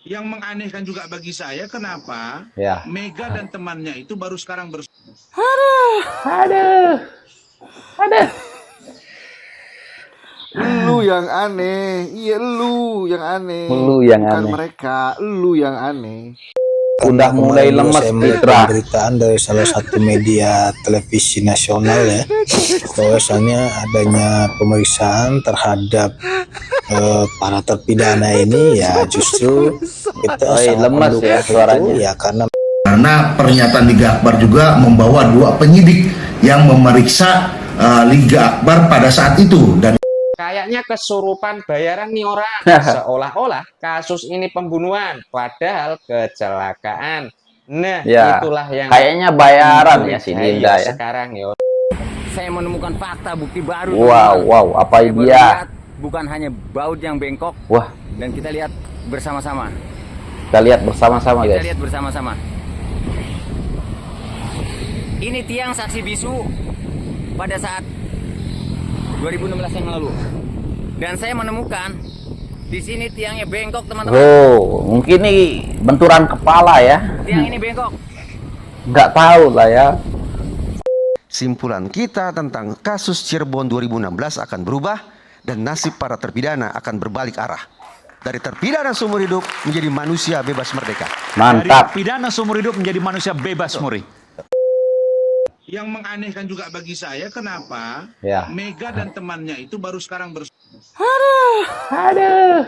Yang menganehkan juga bagi saya, kenapa Ya. Mega dan temannya itu baru sekarang Aduh. Aduh. Lu yang aneh. Iya, lu yang aneh. Lu yang Bukan aneh. mereka, lu yang aneh. Udah mulai lemes saya melihat Fitra. pemberitaan dari salah satu media televisi nasional ya, bahwasannya adanya pemeriksaan terhadap para terpidana ini ya justru kita sangat lemes ya mendukung suaranya. itu ya karena pernyataan Liga Akbar juga membawa 2 penyidik yang memeriksa Liga Akbar pada saat itu, dan kayaknya kesurupan bayaran nih orang. Seolah-olah kasus ini pembunuhan, padahal kecelakaan. Nah, Ya, itulah yang kayaknya bayaran ya si Dinda ya. sekarang ya. Saya menemukan fakta bukti baru. Wow, apa Saya baru dia? lihat bukan hanya baut yang bengkok. Wah, Dan kita lihat bersama-sama. kita lihat bersama-sama Kita guys. lihat bersama-sama. Ini tiang saksi bisu pada saat 2016 yang lalu. Dan saya menemukan di sini tiangnya bengkok, teman-teman. Oh, mungkin ini benturan kepala ya. Tiang ini bengkok. Nggak tahu lah ya. Simpulan kita tentang kasus Cirebon 2016 akan berubah dan nasib para terpidana akan berbalik arah. Dari terpidana seumur hidup menjadi manusia bebas merdeka. Mantap. Dari pidana seumur hidup menjadi manusia bebas muri. Yang menganehkan juga bagi saya, kenapa Ya. Mega dan temannya itu baru sekarang Aduh.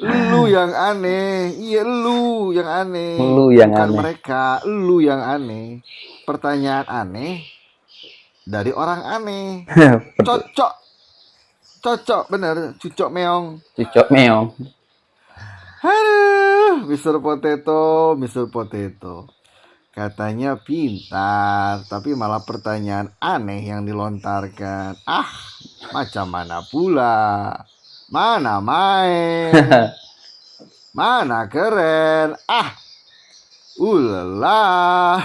Lu yang aneh. Iya, lu yang aneh. Lu yang Bukan aneh. mereka, lu yang aneh. Pertanyaan aneh dari orang aneh. Cocok bener, cucok meong. Cucok meong. Aduh, Mr. Potato. Katanya pintar, tapi malah pertanyaan aneh yang dilontarkan. Macam mana pula? Mana main? Mana keren? Ulala.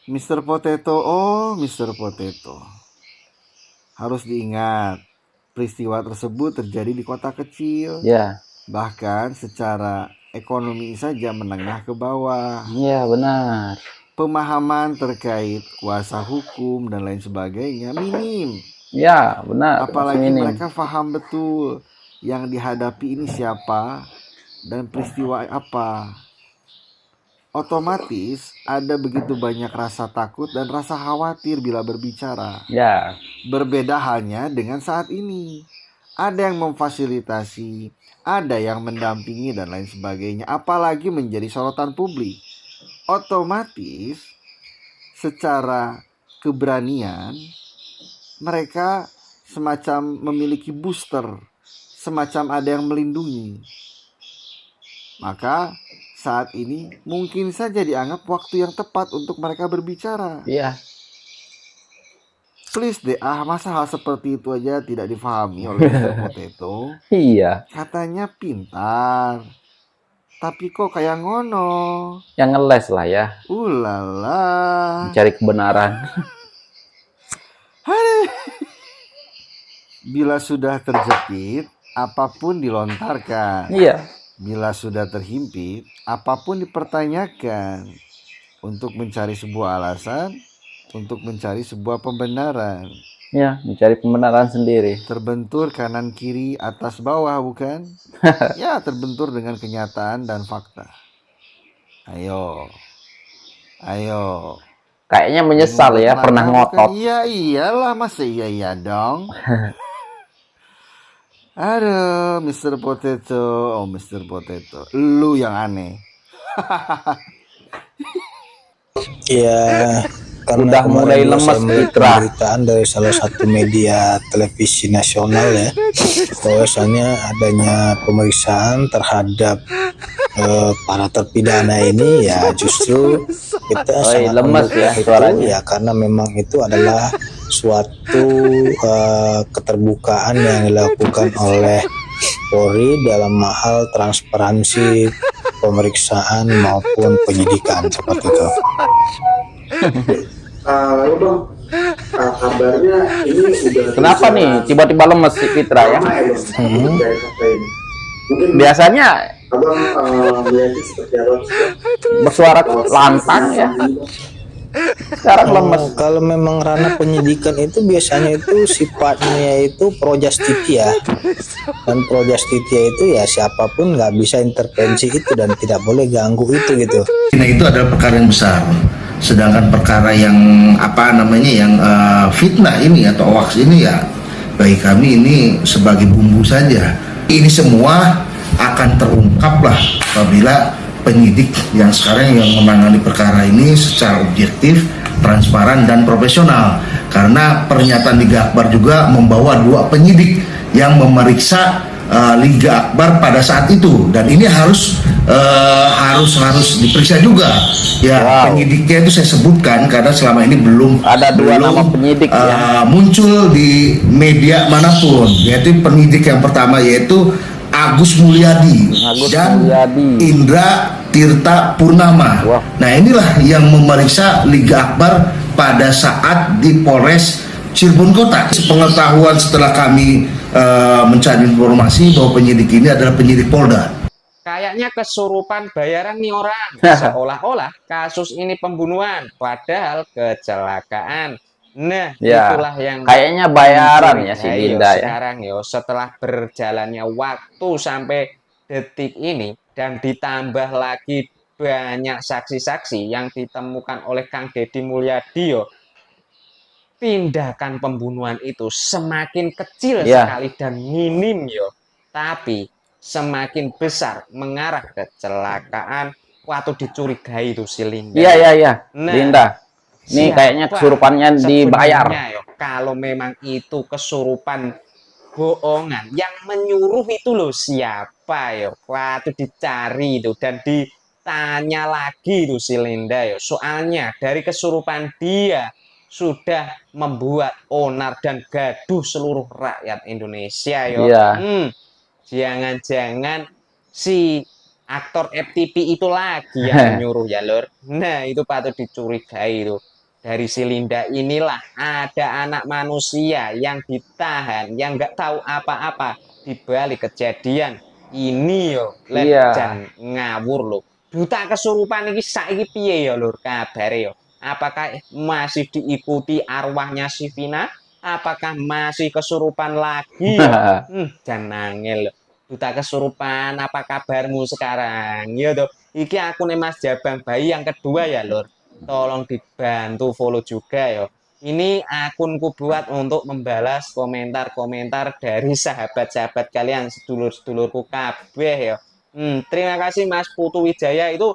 Mr. Potato. Harus diingat, peristiwa tersebut terjadi di kota kecil. Ya. Bahkan secara ekonomi saja menengah ke bawah. Iya benar. Pemahaman terkait kuasa hukum dan lain sebagainya minim. Ya benar. Apalagi minim. mereka paham betul yang dihadapi ini siapa dan peristiwa apa. Otomatis ada begitu banyak rasa takut dan rasa khawatir bila berbicara. Ya. Berbeda halnya dengan saat ini. Ada yang memfasilitasi, ada yang mendampingi dan lain sebagainya, apalagi menjadi sorotan publik. Otomatis secara keberanian mereka semacam memiliki booster, semacam ada yang melindungi. Maka saat ini mungkin saja dianggap waktu yang tepat untuk mereka berbicara. Iya. Please deh, masa hal seperti itu aja tidak difahami oleh Mr. Potato? Iya. Katanya pintar, tapi kok kayak ngono. Yang ngeles lah ya. Ulala. Mencari kebenaran. Bila sudah terjepit, apapun dilontarkan. Iya. Bila sudah terhimpit, apapun dipertanyakan. Untuk mencari sebuah alasan, untuk mencari sebuah pembenaran. Ya, mencari pembenaran sendiri. Terbentur kanan kiri atas bawah, bukan? Ya, terbentur dengan kenyataan dan fakta. Ayo. Kayaknya menyesal ya pernah ngotot. Iya iyalah, masa iya dong. Aduh, Mr. Potato. Oh, Mr. Potato, lu yang aneh. ya Udah karena mulai kemarin lemes saya melihat Fitra. pemberitaan dari salah satu media televisi nasional ya, bahwasannya adanya pemeriksaan terhadap para terpidana ini ya justru kita sangat lemes mendukung ya itu suaranya. ya karena memang itu adalah suatu keterbukaan yang dilakukan oleh Polri dalam hal transparansi pemeriksaan maupun penyidikan seperti itu. Lalu bang, kabarnya ini udah Kenapa nih tiba-tiba lemes si Fitra ya? Mungkin Biasanya abang melihatnya seperti apa? bersuara lantang ya. Sekarang lemes. Kalau memang ranah penyidikan itu biasanya itu sifatnya itu pro justitia, dan pro justitia itu ya siapapun nggak bisa intervensi itu dan tidak boleh ganggu itu gitu. Nah, itu adalah perkara yang besar. Sedangkan perkara yang fitnah ini atau hoax ini ya bagi kami ini sebagai bumbu saja. Ini semua akan terungkaplah apabila penyidik yang sekarang yang menangani perkara ini secara objektif, transparan dan profesional. Karena pernyataan Liga Akbar juga membawa 2 penyidik yang memeriksa Liga Akbar pada saat itu, dan ini harus diperiksa juga. Ya, penyidiknya itu saya sebutkan karena selama ini belum Ada 2 nama penyidik ya. muncul di media manapun, yaitu penyidik yang pertama yaitu Agus Mulyadi dan Indra Tirta Purnama. Nah, inilah yang memeriksa Liga Akbar pada saat di Polres Cirebon Kota. Pengetahuan setelah kami mencari informasi bahwa penyidik ini adalah penyidik Polda. Kayaknya kesurupan bayaran nih orang. Seolah-olah kasus ini pembunuhan, padahal kecelakaan. Nah, Ya, itulah yang kayaknya bayaran ya si Linda ya. sekarang setelah berjalannya waktu sampai detik ini dan ditambah lagi banyak saksi-saksi yang ditemukan oleh Kang Deddy Mulyadi tindakan pembunuhan itu semakin kecil sekali dan minim tapi semakin besar mengarah ke kecelakaan waktu dicurigai itu si Linda. Iya. Nah, Linda. Ini kayaknya kesurupannya dibayar. Kalau memang itu kesurupan bohongan, yang menyuruh itu loh siapa waktu dicari itu dan ditanya lagi itu si Linda soalnya dari kesurupan dia sudah membuat onar dan gaduh seluruh rakyat Indonesia jangan-jangan si aktor FTV itu lagi yang menyuruh ya lur. Nah, itu patut dicurigai itu. Dari si Linda inilah ada anak manusia yang ditahan, yang nggak tahu apa-apa di balik kejadian ini dan ngawur loh. Duta kesurupan ini saiki piye lur kabare Apakah masih diikuti arwahnya si Vina? Apakah masih kesurupan lagi? Jangan nangel. Duta kesurupan, apa kabarmu sekarang? Iki akun Mas Jabang Bayi yang kedua ya lur. Tolong dibantu follow juga Ini akunku buat untuk membalas komentar-komentar dari sahabat-sahabat kalian, sedulur-sedulurku kabeh terima kasih Mas Putu Wijaya itu.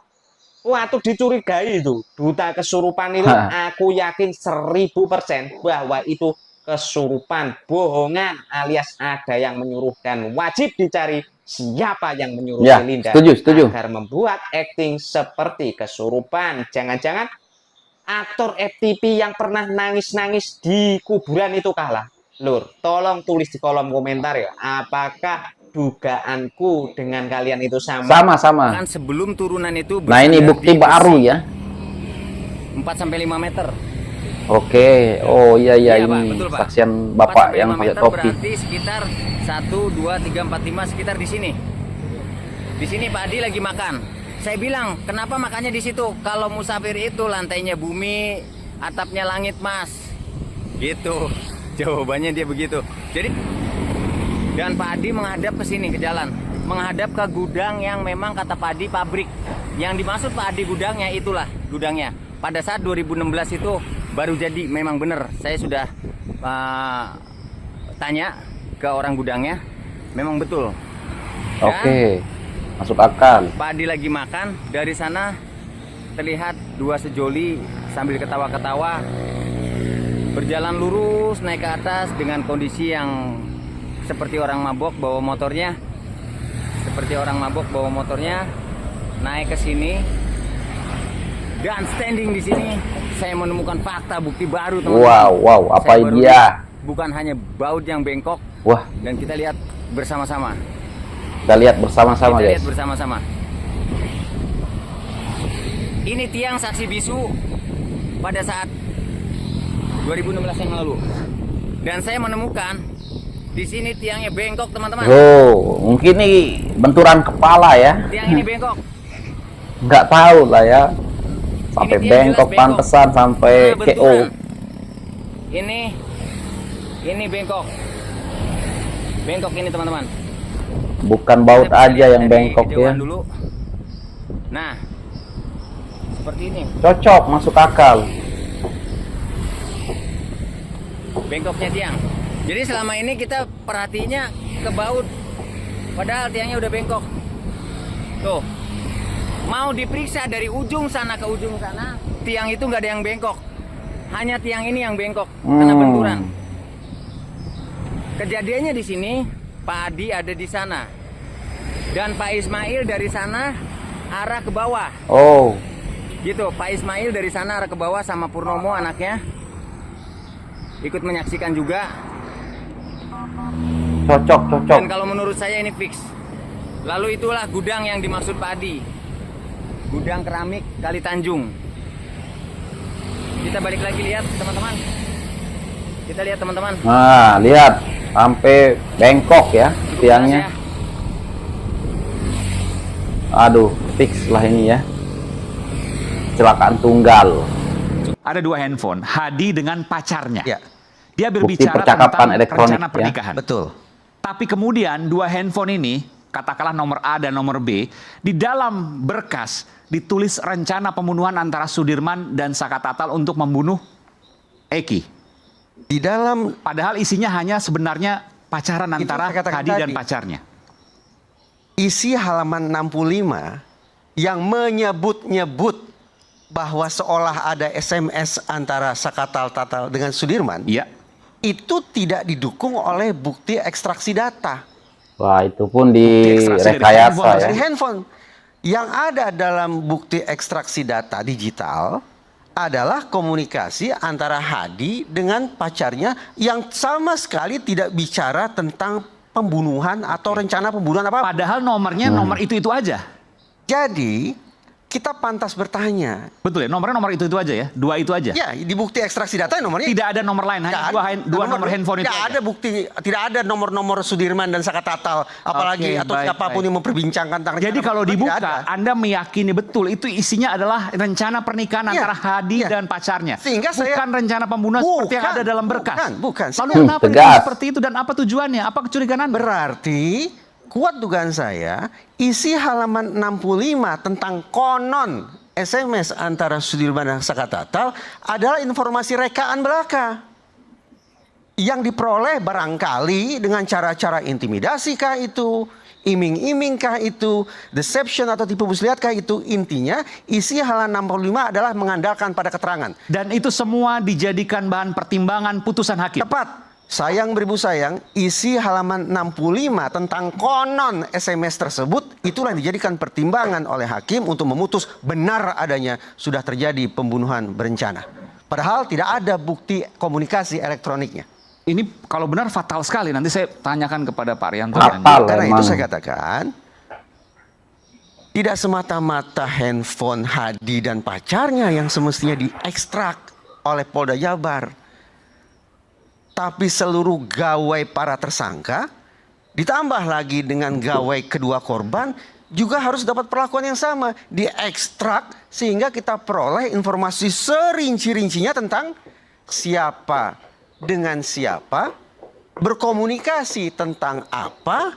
Waktu dicurigai itu duta kesurupan itu aku yakin 1000% bahwa itu kesurupan bohongan alias ada yang menyuruh dan wajib dicari siapa yang menyuruh Linda setuju. agar membuat acting seperti kesurupan. Jangan-jangan aktor FTV yang pernah nangis-nangis di kuburan itu kalah. Lur, tolong tulis di kolom komentar apakah dugaanku dengan kalian itu sama? Sama. Kan sebelum turunan itu Nah, ini bukti baru ya. 4-5 meter. Oke. Oh iya Pak, ini betul, Pak. saksian Bapak 4-5 yang pakai meter topi. berarti sekitar 1, 2, 3, 4, 5 sekitar di sini. Di sini Pak Adi lagi makan. Saya bilang, kenapa makannya di situ? Kalau musafir itu lantainya bumi, atapnya langit, Mas. Gitu. Jawabannya dia begitu. Jadi dan Pak Adi menghadap ke sini ke jalan, menghadap ke gudang yang memang kata Pak Adi pabrik. Yang dimaksud Pak Adi gudangnya itulah gudangnya. Pada saat 2016 itu baru jadi, memang benar. Saya sudah tanya ke orang gudangnya, memang betul. Oke. Masuk akal. Pak Adi lagi makan, dari sana terlihat 2 sejoli sambil ketawa-ketawa berjalan lurus naik ke atas dengan kondisi yang seperti orang mabok bawa motornya. Naik ke sini dan standing di sini saya menemukan fakta bukti baru, teman-teman. Wow, apa dia? Bukan hanya baut yang bengkok. Wah, dan kita lihat bersama-sama. Guys. Ini tiang saksi bisu pada saat 2016 yang lalu. Dan saya menemukan di sini tiangnya bengkok, teman-teman. Oh, mungkin ini benturan kepala ya. Tiang ini bengkok. Nggak tahu lah ya. Sampai Ini tiang bengkok, jelas bengkok. pantesan sampai KO. benturan. Ini bengkok. Bengkok ini, teman-teman. Bukan baut Kita bisa aja lihat yang dari bengkok ya. kejauhan dulu. Nah, seperti ini. Cocok, masuk akal. Bengkoknya tiang. Jadi selama ini kita perhatinya ke baut, padahal tiangnya udah bengkok. Tuh, mau diperiksa dari ujung sana ke ujung sana, tiang itu nggak ada yang bengkok. Hanya tiang ini yang bengkok karena benturan. Kejadiannya di sini, Pak Adi ada di sana, dan Pak Ismail dari sana arah ke bawah. Oh, Gitu, Pak Ismail dari sana arah ke bawah sama Purnomo anaknya ikut menyaksikan juga. cocok. Dan kalau menurut saya ini fix. Lalu itulah gudang yang dimaksud Pak Adi. Gudang keramik Kali Tanjung. Kita balik lagi lihat, teman-teman. Kita lihat, teman-teman. Nah, lihat sampai bengkok ya tiangnya. Aduh, fix lah ini ya. Kecelakaan tunggal. Ada dua handphone, Hadi dengan pacarnya. Ya, Dia Bukti berbicara percakapan tentang elektronik, rencana ya. pernikahan. betul. Tapi kemudian dua handphone ini, katakanlah nomor A dan nomor B, di dalam berkas ditulis rencana pembunuhan antara Sudirman dan Saka Tatal untuk membunuh Eki. Di dalam Padahal isinya hanya sebenarnya pacaran Itu antara saya katakan Hadi dan tadi. pacarnya. isi halaman 65 yang menyebut-nyebut bahwa seolah ada SMS antara Saka Tatal dengan Sudirman, Iya. itu tidak didukung oleh bukti ekstraksi data. Wah, itu pun Ekstraksi dari direkayasa ya. Dari handphone. Yang ada dalam bukti ekstraksi data digital adalah komunikasi antara Hadi dengan pacarnya yang sama sekali tidak bicara tentang pembunuhan atau rencana pembunuhan apa. Padahal nomornya nomor itu aja. Jadi kita pantas bertanya. Betul ya, nomornya nomor itu aja ya, dua itu aja. Ya, di bukti ekstraksi data nomornya Tidak ada nomor lain, hanya dua nomor handphone itu tidak aja. ada bukti, tidak ada nomor-nomor Sudirman dan Saka Tatal, apalagi Oke, atau baik, siapapun baik. yang memperbincangkan tentang Jadi rencana kalau pembunuhan, tidak dibuka, ada. Anda meyakini betul itu isinya adalah rencana pernikahan Iya, antara Hadi iya. dan pacarnya. Sehingga saya- bukan rencana pembunuhan seperti yang ada dalam berkas. bukan. Lalu Sehingga- kenapa Tegas. ditulis seperti itu dan apa tujuannya? Apa kecurigaan Anda? Berarti kuat dugaan saya isi halaman 65 tentang konon SMS antara Sudirman dan Saka Tatal adalah informasi rekaan belaka yang diperoleh barangkali dengan cara-cara intimidasi kah itu, iming-iming kah itu, deception atau tipu muslihat kah itu. Intinya isi halaman 65 adalah mengandalkan pada keterangan. Dan itu semua dijadikan bahan pertimbangan putusan hakim. Tepat. Sayang beribu sayang, isi halaman 65 tentang konon SMS tersebut itulah yang dijadikan pertimbangan oleh hakim untuk memutus benar adanya sudah terjadi pembunuhan berencana. Padahal tidak ada bukti komunikasi elektroniknya. Ini kalau benar fatal sekali. Nanti saya tanyakan kepada Pak Rianto. Fatal. Karena emang. itu saya katakan, tidak semata-mata handphone Hadi dan pacarnya yang semestinya diekstrak oleh Polda Jabar. Tapi seluruh gawai para tersangka, ditambah lagi dengan gawai kedua korban, juga harus dapat perlakuan yang sama. Diekstrak sehingga kita peroleh informasi serinci-rincinya tentang siapa dengan siapa, berkomunikasi tentang apa,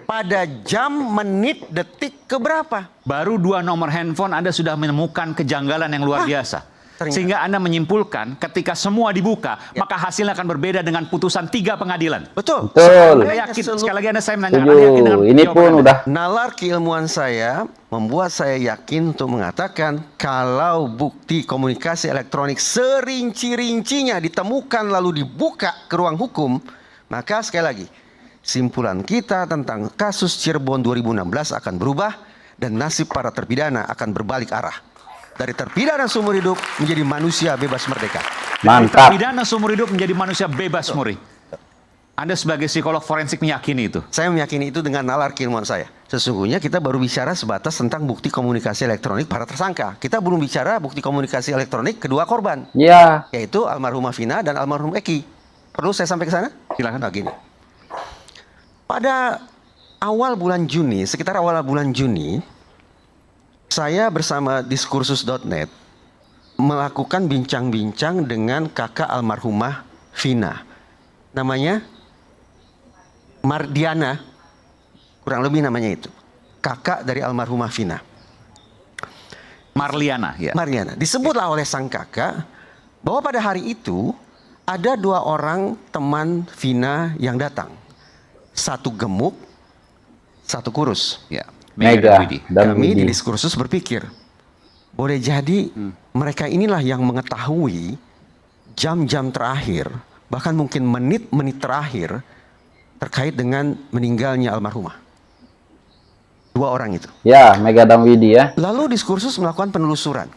pada jam, menit, detik keberapa. Baru dua nomor handphone Anda sudah menemukan kejanggalan yang luar biasa. ternyata. Sehingga Anda menyimpulkan ketika semua dibuka, maka hasilnya akan berbeda dengan putusan 3 pengadilan. Betul. Betul. Anda yakin, sekali lagi Anda saya menanyakan, Setuju. Anda yakin dengan Ini jawaban pun Anda? udah Nalar keilmuan saya membuat saya yakin untuk mengatakan kalau bukti komunikasi elektronik serinci-rincinya ditemukan lalu dibuka ke ruang hukum, maka sekali lagi simpulan kita tentang kasus Cirebon 2016 akan berubah dan nasib para terpidana akan berbalik arah. Dari terpidana seumur hidup menjadi manusia bebas merdeka. Dari mantap. terpidana seumur hidup menjadi manusia bebas, Muri. Anda sebagai psikolog forensik meyakini itu? Saya meyakini itu dengan nalar keilmuan saya. Sesungguhnya kita baru bicara sebatas tentang bukti komunikasi elektronik para tersangka. Kita belum bicara bukti komunikasi elektronik kedua korban. Ya. Yaitu almarhumah Vina dan almarhum Eki. Perlu saya sampai ke sana? Silakan. Nah, gini. Pada awal bulan Juni, sekitar awal bulan Juni, saya bersama diskursus.net melakukan bincang-bincang dengan kakak almarhumah Vina. Namanya Mardiana, kurang lebih namanya itu. Kakak dari almarhumah Vina. Marliana, ya. Marliana. Disebutlah oleh sang kakak bahwa pada hari itu ada 2 orang teman Vina yang datang. 1 gemuk, 1 kurus. Ya. Mega dan Kami di Widi. diskursus berpikir, boleh jadi mereka inilah yang mengetahui jam-jam terakhir, bahkan mungkin menit-menit terakhir terkait dengan meninggalnya almarhumah. 2 orang itu. Ya, Mega dan Widi ya. Lalu diskursus melakukan penelusuran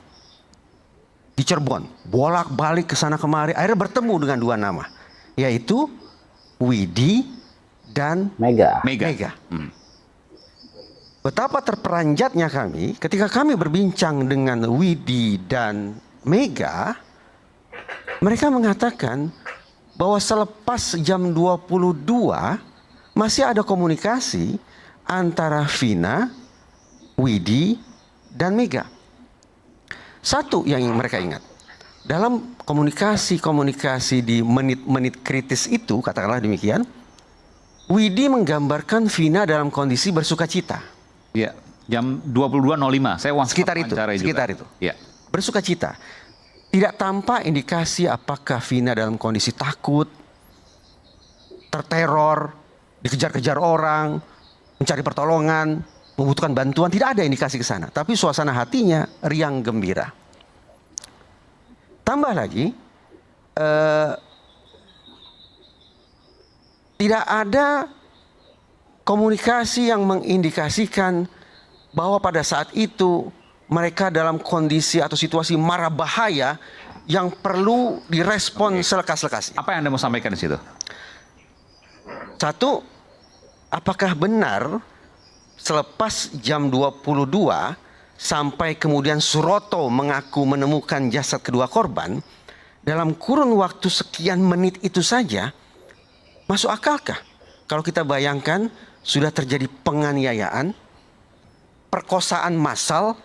di Cirebon, bolak-balik ke sana kemari, akhirnya bertemu dengan 2 nama, yaitu Widi dan Mega. Mega. Betapa terperanjatnya kami ketika kami berbincang dengan Widi dan Mega, mereka mengatakan bahwa selepas jam 22 masih ada komunikasi antara Vina, Widi, dan Mega. Satu yang mereka ingat, dalam komunikasi di menit-menit kritis itu, katakanlah demikian, Widi menggambarkan Vina dalam kondisi bersuka cita. Ya, jam 22.05. Saya Sekitar itu, sekitar itu. Ya. Bersuka cita. Tidak tampak indikasi apakah Vina dalam kondisi takut, terteror, dikejar-kejar orang, mencari pertolongan, membutuhkan bantuan. Tidak ada indikasi ke sana. Tapi suasana hatinya riang gembira. Tambah lagi, tidak ada komunikasi yang mengindikasikan bahwa pada saat itu mereka dalam kondisi atau situasi mara bahaya yang perlu direspon selekas-lekasnya. Apa yang Anda mau sampaikan di situ? Satu, apakah benar selepas jam 22 sampai kemudian Suroto mengaku menemukan jasad kedua korban, dalam kurun waktu sekian menit itu saja, masuk akalkah? Kalau kita bayangkan sudah terjadi penganiayaan, perkosaan massal,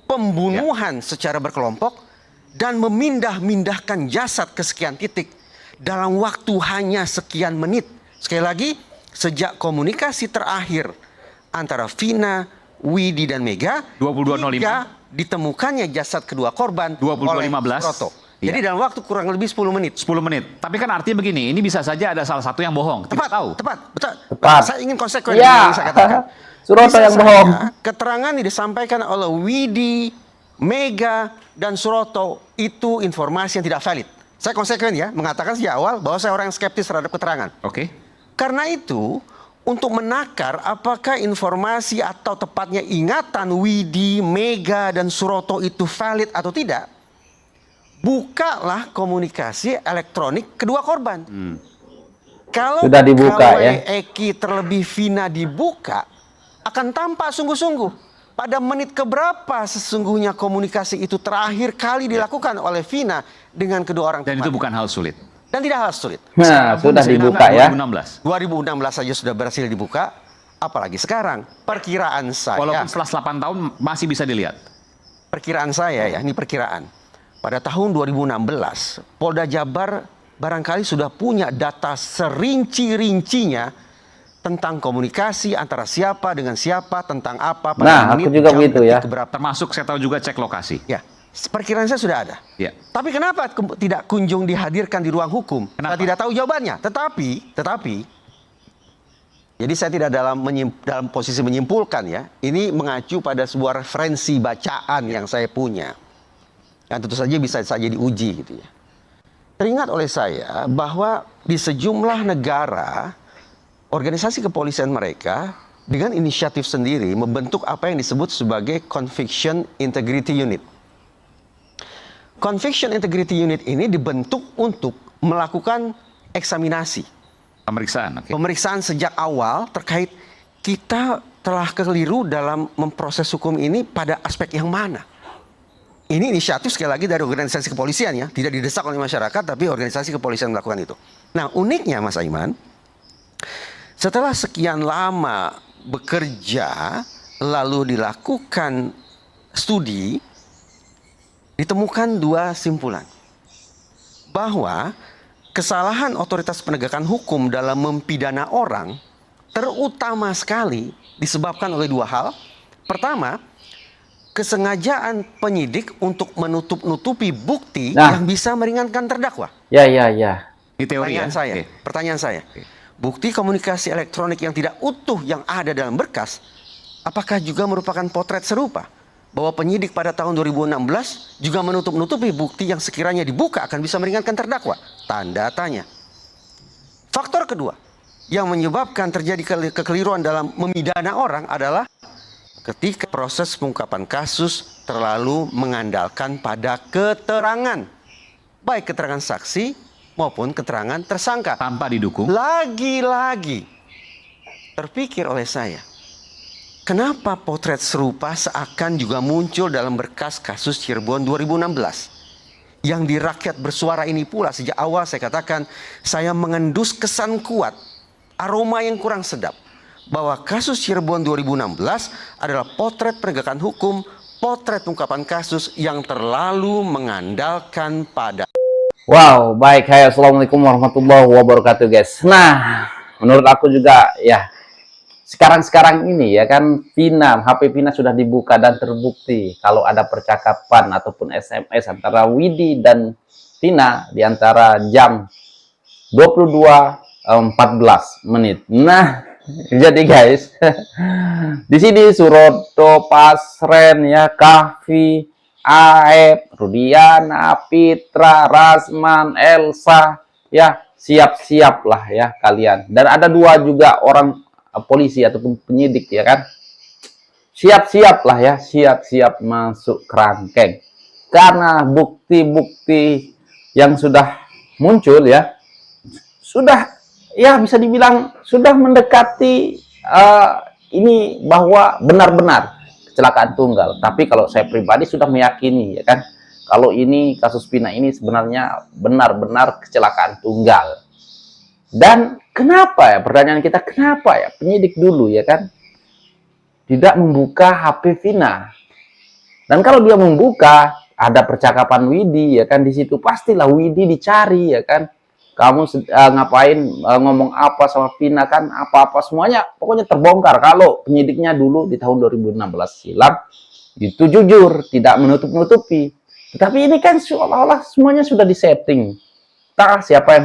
pembunuhan secara berkelompok, dan memindah-mindahkan jasad ke sekian titik dalam waktu hanya sekian menit. Sekali lagi, sejak komunikasi terakhir antara Vina, Widi, dan Mega, 22.05. hingga ditemukannya jasad kedua korban 22.15. oleh Suroto. Iya. Jadi dalam waktu kurang lebih 10 menit. 10 menit. Tapi kan artinya begini, ini bisa saja ada salah satu yang bohong. Tidak tahu. Tepat. Tepat. Saya ingin konsekuen Ya. yang saya katakan. Suroto Bisa yang saja bohong. keterangan yang disampaikan oleh Widi, Mega, dan Suroto itu informasi yang tidak valid. Saya konsekuen ya, mengatakan sejak awal bahwa saya orang yang skeptis terhadap keterangan. Oke. Karena itu, untuk menakar apakah informasi atau tepatnya ingatan Widi, Mega, dan Suroto itu valid atau tidak, bukalah komunikasi elektronik kedua korban. Kalau Sudah dibuka, pegawai ya. Eki terlebih Vina dibuka, akan tampak sungguh-sungguh pada menit keberapa sesungguhnya komunikasi itu terakhir kali dilakukan oleh Vina dengan kedua orang Dan temannya. itu bukan hal sulit. Dan tidak hal sulit. Nah, sudah dibuka ya. 2016. 2016 saja sudah berhasil dibuka, apalagi sekarang. Perkiraan saya, Walaupun setelah 8 tahun masih bisa dilihat. perkiraan saya ya, ini perkiraan. Pada tahun 2016, Polda Jabar barangkali sudah punya data serinci-rincinya tentang komunikasi antara siapa dengan siapa, tentang apa, Nah, aku juga jam, begitu ya. detik keberapa. Termasuk saya tahu juga cek lokasi. Ya, perkiraan saya sudah ada. Ya. Tapi kenapa tidak kunjung dihadirkan di ruang hukum? Kenapa? Saya tidak tahu jawabannya. Tetapi, jadi saya tidak dalam posisi menyimpulkan ya. Ini mengacu pada sebuah referensi bacaan yang saya punya. Yang tentu saja bisa saja diuji gitu ya. Teringat oleh saya bahwa di sejumlah negara, organisasi kepolisian mereka dengan inisiatif sendiri membentuk apa yang disebut sebagai Conviction Integrity Unit. Conviction Integrity Unit ini dibentuk untuk melakukan eksaminasi Pemeriksaan, oke. Pemeriksaan sejak awal terkait kita telah keliru dalam memproses hukum ini pada aspek yang mana. Ini inisiatif sekali lagi dari organisasi kepolisian ya, tidak didesak oleh masyarakat, tapi organisasi kepolisian melakukan itu. Nah, uniknya Mas Aiman, setelah sekian lama bekerja, lalu dilakukan studi, ditemukan dua simpulan. Bahwa kesalahan otoritas penegakan hukum dalam mempidana orang terutama sekali disebabkan oleh dua hal. Pertama, kesengajaan penyidik untuk menutup-nutupi bukti yang bisa meringankan terdakwa. Ya. Ini teori Pertanyaan ya? saya, Oke. pertanyaan saya. Bukti komunikasi elektronik yang tidak utuh yang ada dalam berkas, apakah juga merupakan potret serupa? Bahwa penyidik pada tahun 2016 juga menutup-nutupi bukti yang sekiranya dibuka akan bisa meringankan terdakwa? Tanda tanya. Faktor kedua yang menyebabkan terjadi kekeliruan dalam memidana orang adalah ketika proses pengungkapan kasus terlalu mengandalkan pada keterangan, baik keterangan saksi maupun keterangan tersangka. Tanpa didukung. Lagi-lagi terpikir oleh saya, kenapa potret serupa seakan juga muncul dalam berkas kasus Cirebon 2016? Yang di rakyat bersuara ini pula sejak awal saya katakan, saya mengendus kesan kuat, aroma yang kurang sedap, bahwa kasus Cirebon 2016 adalah potret penegakan hukum, potret pengungkapan kasus yang terlalu mengandalkan pada. Wow, baik. Hai, assalamualaikum warahmatullahi wabarakatuh, guys. Nah, menurut aku juga ya, sekarang ini ya kan, HP Vina sudah dibuka dan terbukti kalau ada percakapan ataupun SMS antara Widi dan Vina di antara jam 22.14 menit. Nah, jadi guys, di sini Suroto, Pasren, ya, Kahfi, Aep, Rudiana, Pitra, Rasman, Elsa, ya, siap-siap lah ya kalian. Dan ada dua juga orang polisi ataupun penyidik ya kan, siap-siap lah ya, siap-siap masuk kerangkeng karena bukti-bukti yang sudah muncul ya, sudah ya bisa dibilang sudah mendekati ini bahwa benar-benar kecelakaan tunggal. Tapi kalau saya pribadi sudah meyakini ya kan, kalau ini kasus Vina ini sebenarnya benar-benar kecelakaan tunggal. Dan kenapa ya, pertanyaan kita, kenapa ya penyidik dulu ya kan tidak membuka HP Vina? Dan kalau dia membuka, ada percakapan Widi ya kan, di situ pastilah Widi dicari ya kan, kamu ngapain, ngomong apa sama Vina kan, apa-apa semuanya pokoknya terbongkar. Kalau penyidiknya dulu di tahun 2016 silam itu jujur, tidak menutup-nutupi. Tetapi ini kan seolah-olah semuanya sudah disetting. Entah siapa yang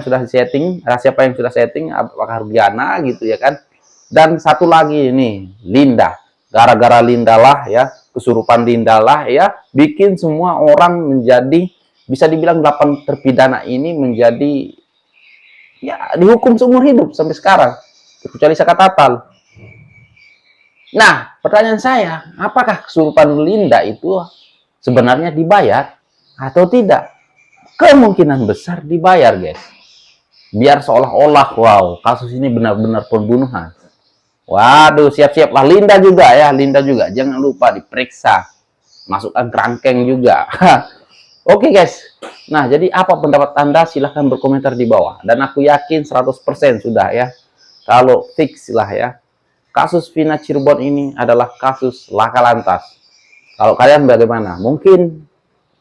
sudah setting, apakah Rudiana gitu ya kan. Dan satu lagi ini Linda, gara-gara Linda lah ya, kesurupan Linda lah ya, bikin semua orang menjadi, bisa dibilang 8 terpidana ini menjadi ya dihukum seumur hidup sampai sekarang, kecuali Sakatatal. Nah, pertanyaan saya, apakah kesurupan Linda itu sebenarnya dibayar atau tidak? Kemungkinan besar dibayar, guys. Biar seolah-olah, wow, kasus ini benar-benar pembunuhan. Waduh, siap-siaplah. Linda juga ya, Linda juga. Jangan lupa diperiksa. Masukkan kerangkeng juga. Oke, guys. Nah, jadi apa pendapat Anda? Silahkan berkomentar di bawah. Dan aku yakin 100% sudah ya. Kalau fix lah ya, kasus Vina Cirebon ini adalah kasus laka lantas. Kalau kalian bagaimana? Mungkin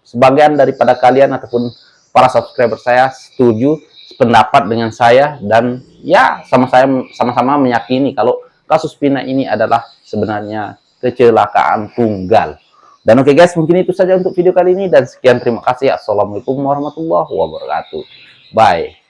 sebagian daripada kalian ataupun para subscriber saya setuju pendapat dengan saya, dan ya sama-sama meyakini kalau kasus Vina ini adalah sebenarnya kecelakaan tunggal. Dan oke guys, mungkin itu saja untuk video kali ini, dan sekian, terima kasih. Assalamualaikum warahmatullahi wabarakatuh. Bye.